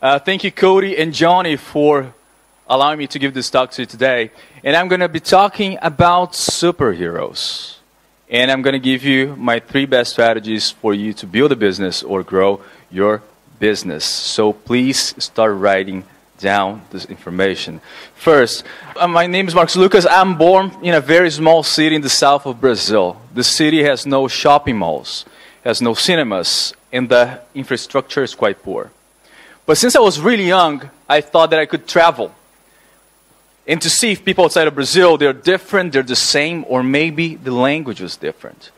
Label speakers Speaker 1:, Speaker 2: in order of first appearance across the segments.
Speaker 1: Thank you, Cody and Johnny, for allowing me to give this talk to you today. And I'm going to be talking about superheroes. And I'm going to give you my 3 best strategies for you to build a business or grow your business. So please start writing down this information. First, my name is Marcos Lucas. I'm born in a very small city in the south of Brazil. The city has no shopping malls, has no cinemas, and the infrastructure is quite poor. But since I was really young, I thought that I could travel and to see if people outside of Brazil, they're different, they're the same, or maybe the language was different.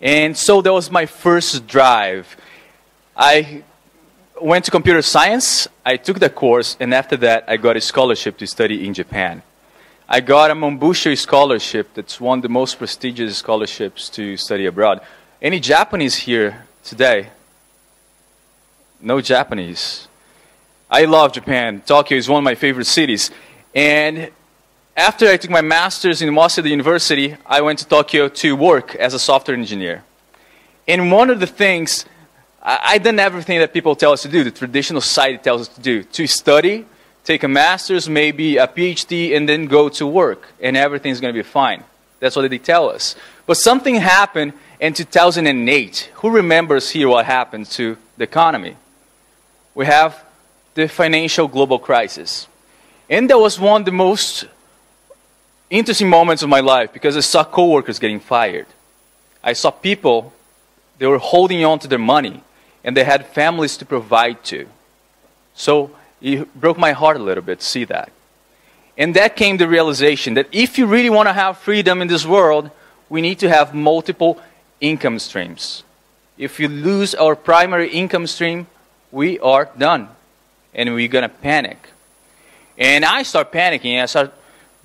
Speaker 1: And so that was my first drive. I went to computer science, I took the course, and after that I got a scholarship to study in Japan. I got a Mombusho scholarship. That's one of the most prestigious scholarships to study abroad. Any Japanese here today? No Japanese. I love Japan. Tokyo is one of my favorite cities. And after I took my master's in Waseda University, I went to Tokyo to work as a software engineer. And one of the things, I've done everything that people tell us to do, the traditional society tells us to do, to study, take a master's, maybe a PhD, and then go to work, and everything's going to be fine. That's what they tell us. But something happened in 2008. Who remembers here what happened to the economy? We have the financial global crisis. And that was one of the most interesting moments of my life because I saw coworkers getting fired. I saw people, they were holding on to their money, and they had families to provide to. So it broke my heart a little bit to see that. And that came the realization that if you really want to have freedom in this world, we need to have multiple income streams. If you lose our primary income stream, we are done. And we're going to panic. And I start panicking. I start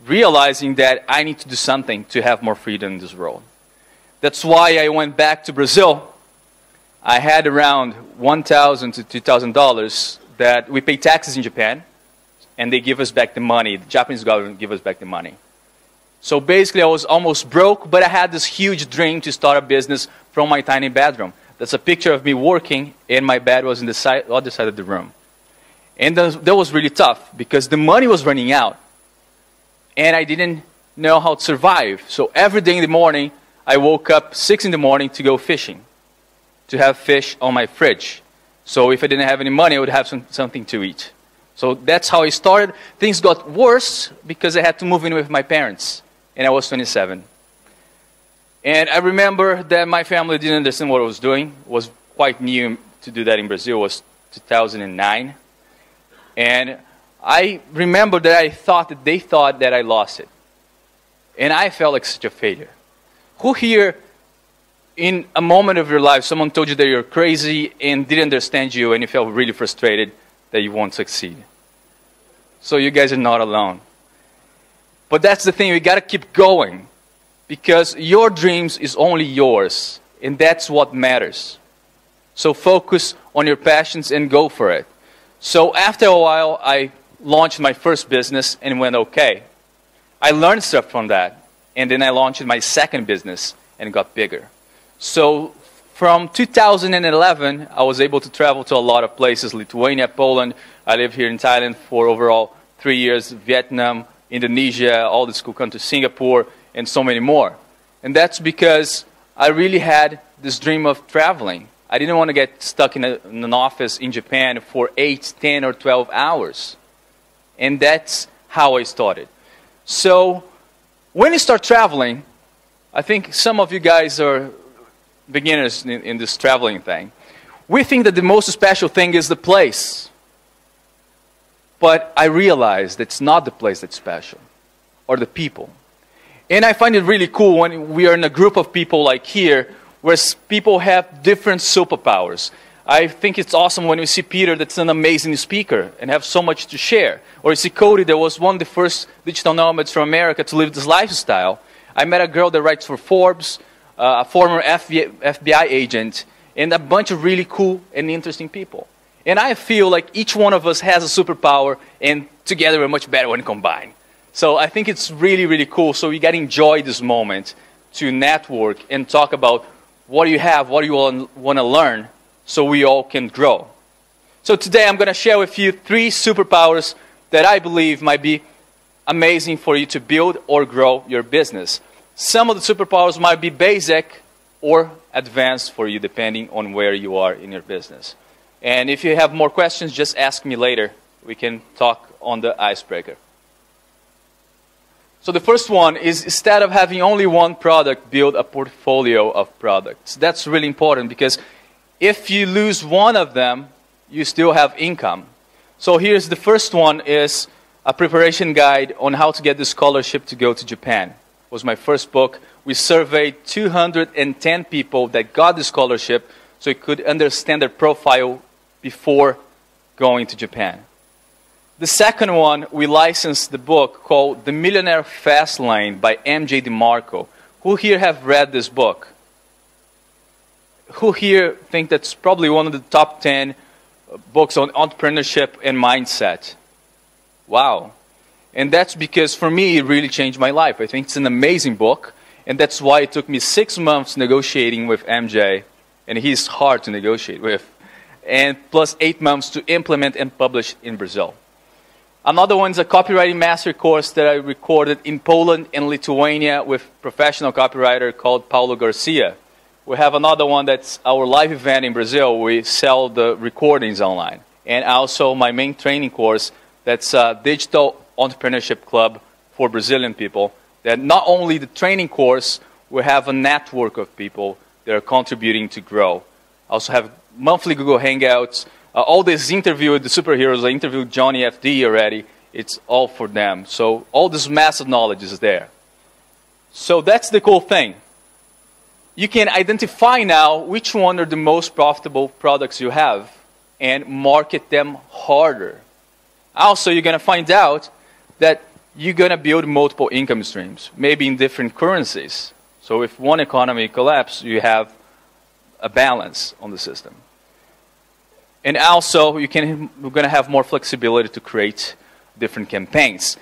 Speaker 1: realizing that I need to do something to have more freedom in this world. That's why I went back to Brazil. I had around $1,000 to $2,000 that we pay taxes in Japan, and they give us back the money. The Japanese government give us back the money. So basically, I was almost broke, but I had this huge dream to start a business from my tiny bedroom. That's a picture of me working, and my bed was on the other side of the room. And that was really tough, because the money was running out, and I didn't know how to survive. So every day in the morning, I woke up 6 in the morning to go fishing, to have fish on my fridge. So if I didn't have any money, I would have something to eat. So that's how I started. Things got worse because I had to move in with my parents, and I was 27. And I remember that my family didn't understand what I was doing. It was quite new to do that in Brazil. It was 2009. And I remember that they thought that I lost it. And I felt like such a failure. Who here, in a moment of your life, someone told you that you're crazy and didn't understand you, and you felt really frustrated that you won't succeed? So you guys are not alone. But that's the thing, we got to keep going, because your dreams is only yours, and that's what matters. So focus on your passions and go for it. So after a while, I launched my first business and it went okay. I learned stuff from that, and then I launched my second business and it got bigger. So from 2011, I was able to travel to a lot of places: Lithuania, Poland. I lived here in Thailand for overall 3 years, Vietnam, Indonesia, all these cool countries, Singapore, and so many more. And that's because I really had this dream of traveling. I didn't want to get stuck in an office in Japan for 8, 10, or 12 hours. And that's how I started. So when you start traveling, I think some of you guys are beginners in this traveling thing. We think that the most special thing is the place. But I realized it's not the place that's special, or the people. And I find it really cool when we are in a group of people like here, where people have different superpowers. I think it's awesome when we see Peter, that's an amazing speaker, and have so much to share. Or you see Cody, that was one of the first digital nomads from America to live this lifestyle. I met a girl that writes for Forbes, a former FBI agent, and a bunch of really cool and interesting people. And I feel like each one of us has a superpower, and together we're much better when combined. So I think it's really, really cool. So we got to enjoy this moment to network and talk about what do you have, what do you want to learn, so we all can grow. So today I'm going to share with you 3 superpowers that I believe might be amazing for you to build or grow your business. Some of the superpowers might be basic or advanced for you depending on where you are in your business. And if you have more questions, just ask me later. We can talk on the icebreaker. So the first one is, instead of having only one product, build a portfolio of products. That's really important because if you lose one of them, you still have income. So here's the first one, is a preparation guide on how to get the scholarship to go to Japan. It was my first book. We surveyed 210 people that got the scholarship so you could understand their profile before going to Japan. The second one, we licensed the book called The Millionaire Fast Lane by M.J. DeMarco. Who here have read this book? Who here think that's probably one of the top 10 books on entrepreneurship and mindset? Wow. And that's because for me, it really changed my life. I think it's an amazing book. And that's why it took me 6 months negotiating with MJ. And he's hard to negotiate with. And plus 8 months to implement and publish in Brazil. Another one is a copywriting mastery course that I recorded in Poland and Lithuania with professional copywriter called Paulo Garcia. We have another one that's our live event in Brazil. We sell the recordings online. And also my main training course, that's a digital entrepreneurship club for Brazilian people. That not only the training course, we have a network of people that are contributing to grow. I also have monthly Google Hangouts. All this interview with the superheroes, I interviewed Johnny FD already. It's all for them. So all this massive knowledge is there. So that's the cool thing. You can identify now which one are the most profitable products you have and market them harder. Also, you're going to find out that you're going to build multiple income streams, maybe in different currencies. So if one economy collapses, you have a balance on the system. And also, we're going to have more flexibility to create different campaigns.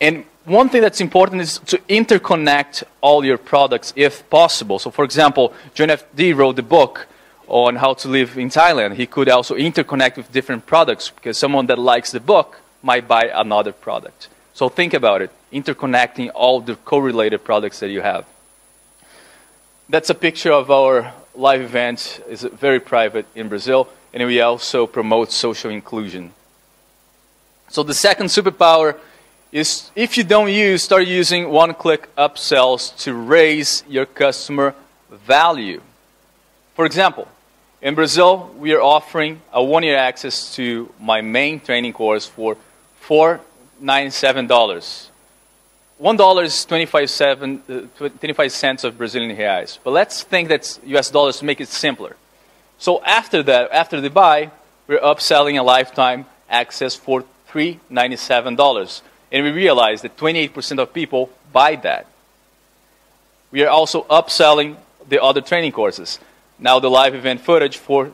Speaker 1: And one thing that's important is to interconnect all your products if possible. So for example, John F.D. wrote the book on how to live in Thailand. He could also interconnect with different products because someone that likes the book might buy another product. So think about it, interconnecting all the correlated products that you have. That's a picture of our live event. It's very private in Brazil. And we also promote social inclusion. So the second superpower is, if you don't start using one-click upsells to raise your customer value. For example, in Brazil, we are offering a 1-year access to my main training course for $497. $1 is 25 cents of Brazilian reais. But let's think that's US dollars to make it simpler. So after that, after the buy, we're upselling a lifetime access for $397. And we realize that 28% of people buy that. We are also upselling the other training courses. Now the live event footage for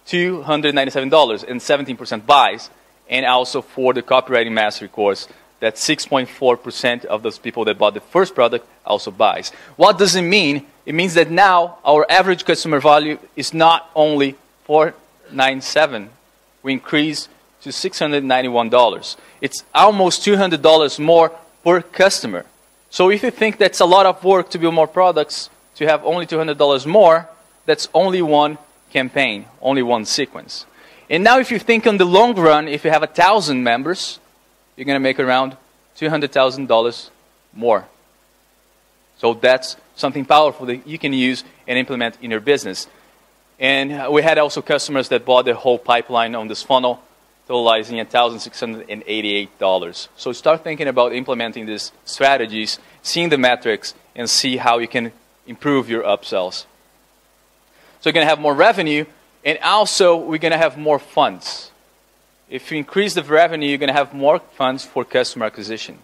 Speaker 1: $297 and 17% buys. And also for the copywriting mastery course, that 6.4% of those people that bought the first product also buys. What does it mean? It means that now our average customer value is not only $497. We increase to $691. It's almost $200 more per customer. So if you think that's a lot of work to build more products, to have only $200 more, that's only one campaign, only one sequence. And now if you think on the long run, if you have 1,000 members, you're going to make around $200,000 more. So that's something powerful that you can use and implement in your business. And we had also customers that bought the whole pipeline on this funnel, totalizing $1,688. So start thinking about implementing these strategies, seeing the metrics, and see how you can improve your upsells. So you're going to have more revenue, and also we're going to have more funds. If you increase the revenue, you're going to have more funds for customer acquisition.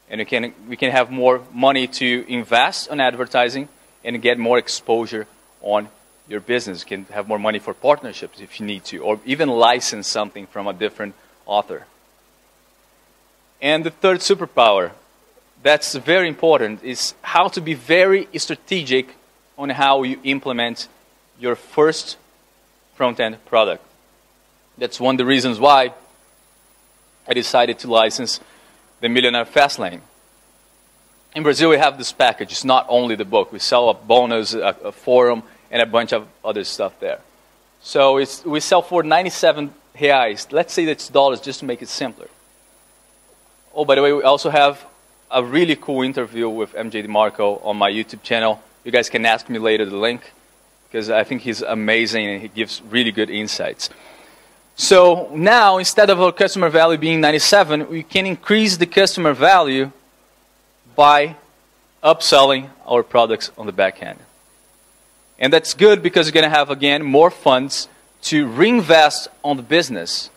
Speaker 1: And we can have more money to invest on advertising and get more exposure on your business. You can have more money for partnerships if you need to, or even license something from a different author. And the third superpower, that's very important, is how to be very strategic on how you implement your first front-end product. That's one of the reasons why I decided to license the Millionaire Fastlane. In Brazil, we have this package. It's not only the book. We sell a bonus, a forum, and a bunch of other stuff there. So we sell for 97 reais. Let's say that's dollars just to make it simpler. Oh, by the way, we also have a really cool interview with MJ DeMarco on my YouTube channel. You guys can ask me later the link, because I think he's amazing and he gives really good insights. So now, instead of our customer value being 97, we can increase the customer value by upselling our products on the back end. And that's good because you're going to have, again, more funds to reinvest on the business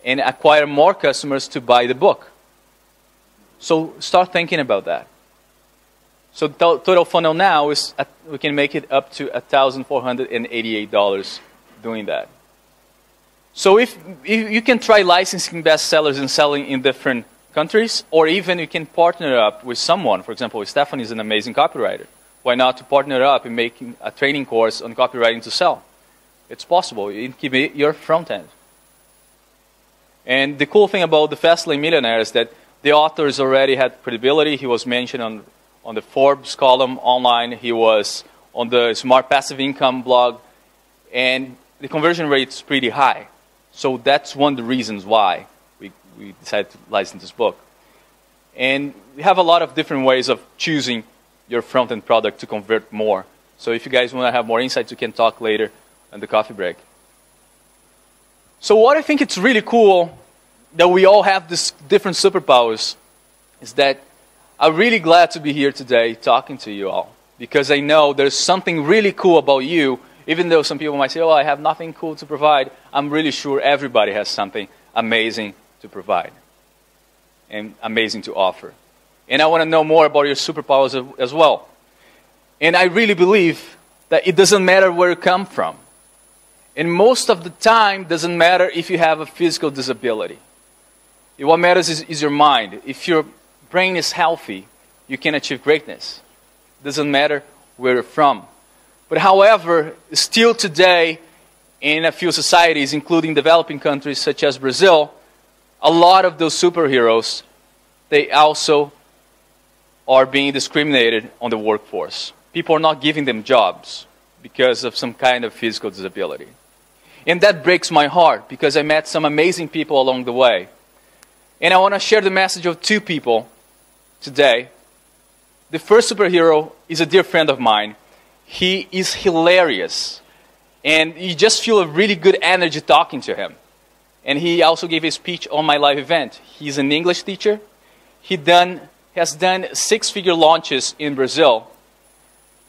Speaker 1: and acquire more customers to buy the book. So start thinking about that. So the total funnel now is, we can make it up to $1,488 doing that. So if you can try licensing bestsellers and selling in different countries, or even you can partner up with someone. For example, Stephanie is an amazing copywriter. Why not to partner up in making a training course on copywriting to sell? It's possible. It can be your front end. And the cool thing about the Fastlane Millionaire is that the authors already had credibility. He was mentioned on the Forbes column online. He was on the Smart Passive Income blog. And the conversion rate is pretty high. So that's one of the reasons why we decided to license this book. And we have a lot of different ways of choosing your front-end product to convert more. So if you guys want to have more insights, you can talk later on the coffee break. So what I think it's really cool that we all have these different superpowers is that I'm really glad to be here today talking to you all, because I know there's something really cool about you. Even though some people might say, oh, I have nothing cool to provide, I'm really sure everybody has something amazing to provide and amazing to offer. And I want to know more about your superpowers as well. And I really believe that it doesn't matter where you come from. And most of the time, it doesn't matter if you have a physical disability. What matters is your mind. If your brain is healthy, you can achieve greatness. It doesn't matter where you're from. But however, still today, in a few societies, including developing countries such as Brazil, a lot of those superheroes, they also are being discriminated on the workforce. People are not giving them jobs because of some kind of physical disability. And that breaks my heart, because I met some amazing people along the way. And I want to share the message of two people today. The first superhero is a dear friend of mine. He is hilarious. And you just feel a really good energy talking to him. And he also gave a speech on my live event. He's an English teacher. He has done 6-figure launches in Brazil.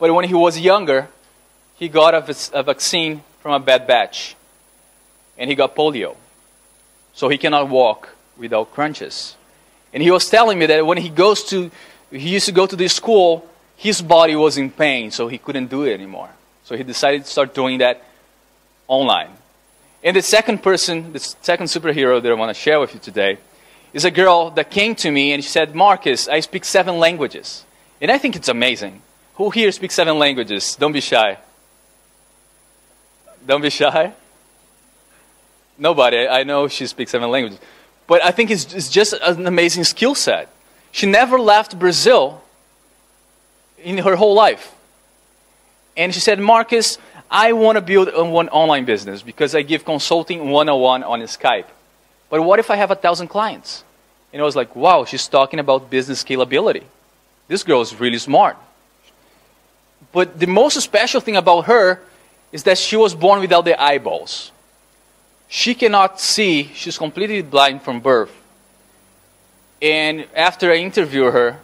Speaker 1: But when he was younger, he got a vaccine from a bad batch. And he got polio. So he cannot walk without crutches. And he was telling me that when he used to go to this school, his body was in pain, so he couldn't do it anymore. So he decided to start doing that online. And the second person, the second superhero that I want to share with you today, is a girl that came to me and she said, Marcus, I speak 7 languages. And I think it's amazing. Who here speaks 7 languages? Don't be shy. Don't be shy. Nobody. I know she speaks 7 languages. But I think it's just an amazing skill set. She never left Brazil in her whole life. And she said, Marcus, I want to build one online business because I give consulting 101 on Skype. But what if I have 1,000 clients? And I was like, wow, she's talking about business scalability. This girl is really smart. But the most special thing about her is that she was born without the eyeballs. She cannot see. She's completely blind from birth. And after I interviewed her,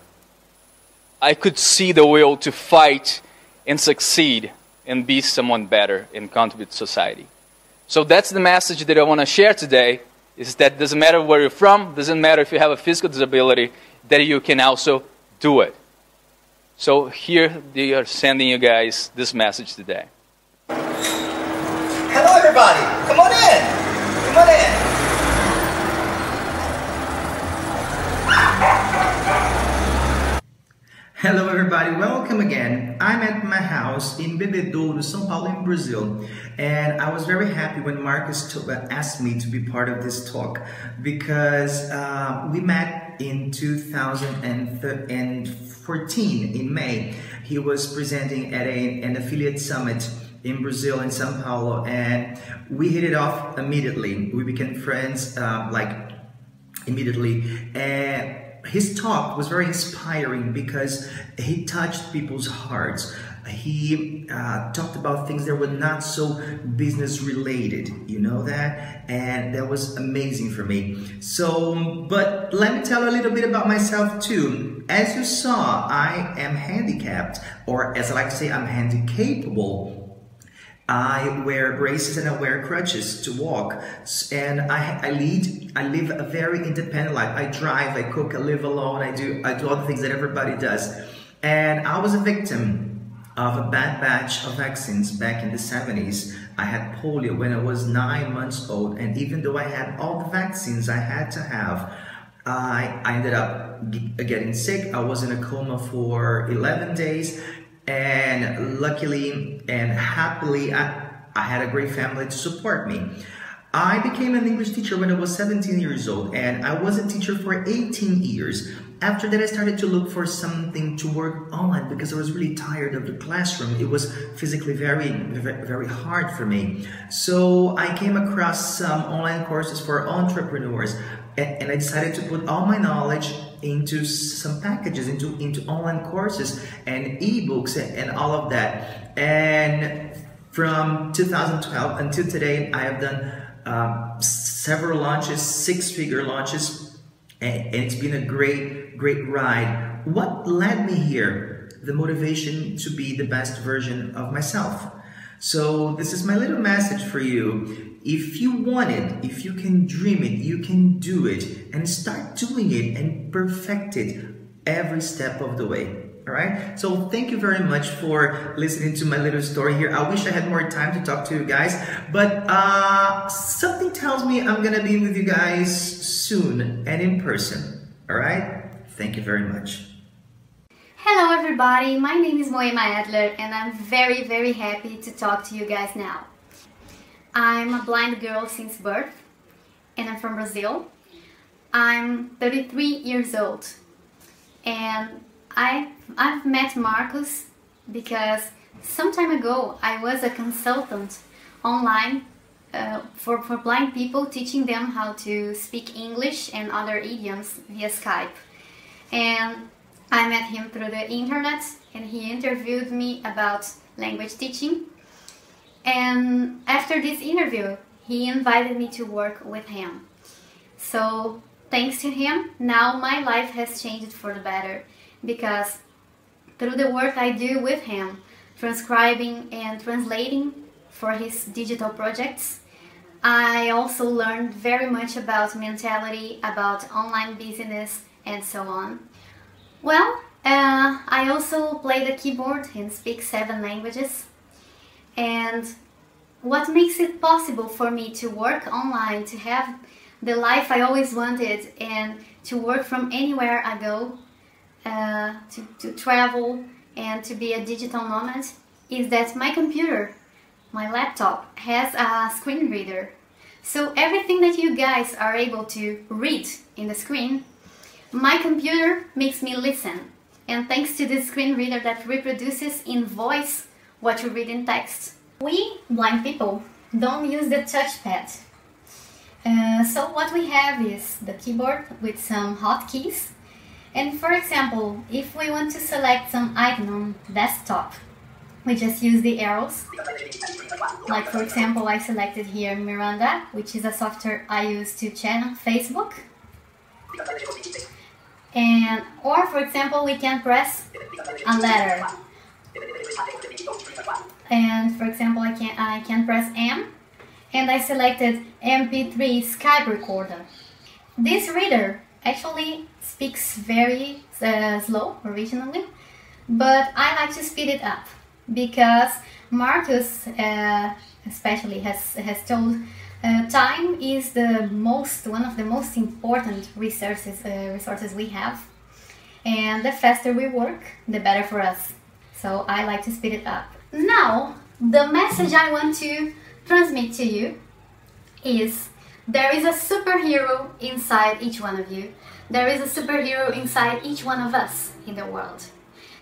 Speaker 1: I could see the will to fight and succeed and be someone better and contribute to society. So that's the message that I want to share today, is that it doesn't matter where you're from, doesn't matter if you have a physical disability, that you can also do it. So here they are sending you guys this message today.
Speaker 2: Hello everybody, come on in, come on in. Hello everybody, welcome again. I'm at my house in Bebedouro, São Paulo in Brazil, and I was very happy when Marcus asked me to be part of this talk because we met in 2014 in May. He was presenting at an affiliate summit in Brazil, in São Paulo, and we hit it off immediately. We became friends immediately, and his talk was very inspiring because he touched people's hearts. He talked about things that were not so business related, you know that? And that was amazing for me. So, but let me tell a little bit about myself too. As you saw, I am handicapped, or as I like to say, I'm handicapable. I wear braces and I wear crutches to walk, and I live a very independent life. I drive, I cook, I live alone, I do all the things that everybody does. And I was a victim of a bad batch of vaccines back in the 70s. I had polio when I was 9 months old, and even though I had all the vaccines I had to have, I ended up getting sick. I was in a coma for 11 days. And luckily and happily, I had a great family to support me. I became an English teacher when I was 17 years old, and I was a teacher for 18 years. After that, I started to look for something to work online because I was really tired of the classroom. It was physically very, very hard for me. So I came across some online courses for entrepreneurs, and I decided to put all my knowledge into some packages, into online courses and ebooks and all of that. And from 2012 until today, I have done several launches, six-figure launches, and it's been a great ride. What led me here? The motivation to be the best version of myself. So this is my little message for you. If you want it, if you can dream it, you can do it, and start doing it and perfect it every step of the way. All right. So thank you very much for listening to my little story here. I wish I had more time to talk to you guys, but something tells me I'm gonna be with you guys soon and in person. All right. Thank you very much.
Speaker 3: Hello everybody, my name is Moema Adler and I'm very happy to talk to you guys now. I'm a blind girl since birth and I'm from Brazil. I'm 33 years old and I've met Marcus because some time ago I was a consultant online for blind people, teaching them how to speak English and other idioms via Skype. And I met him through the internet and he interviewed me about language teaching. And after this interview, he invited me to work with him. So thanks to him, now my life has changed for the better, because through the work I do with him, transcribing and translating for his digital projects, I also learned very much about mentality, about online business and so on. Well, I also play the keyboard and speak 7 languages. And what makes it possible for me to work online, to have the life I always wanted, and to work from anywhere I go, to travel and to be a digital nomad, is that my computer, my laptop, has a screen reader. So everything that you guys are able to read in the screen, my computer makes me listen. And thanks to this screen reader that reproduces in voice what you read in text. We blind people don't use the touchpad. So what we have is the keyboard with some hotkeys. And for example, if we want to select some icon on desktop, we just use the arrows. Like for example, I selected here Miranda, which is a software I use to chat on Facebook. Or for example, we can press a letter. And for example, I can press M, and I selected MP3 Skype recorder. This reader actually speaks very slow originally, but I like to speed it up because Marcus especially has told time is one of the most important resources we have. And the faster we work, the better for us. So I like to speed it up. Now, the message I want to transmit to you is there is a superhero inside each one of you. There is a superhero inside each one of us in the world.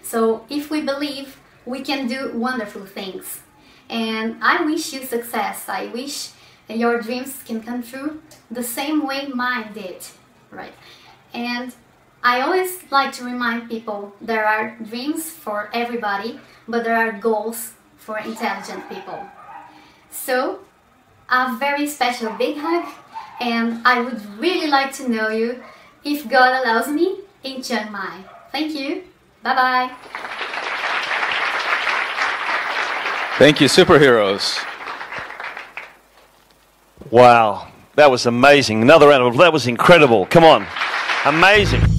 Speaker 3: So if we believe, we can do wonderful things. And I wish you success. I wish your dreams can come true the same way mine did, right? And I always like to remind people there are dreams for everybody, but there are goals for intelligent people. So, a very special big hug, and I would really like to know you, if God allows me, in Chiang Mai. Thank you. Bye-bye.
Speaker 1: Thank you, superheroes.
Speaker 4: Wow, that was amazing. Another round of applause. That was incredible. Come on. Amazing.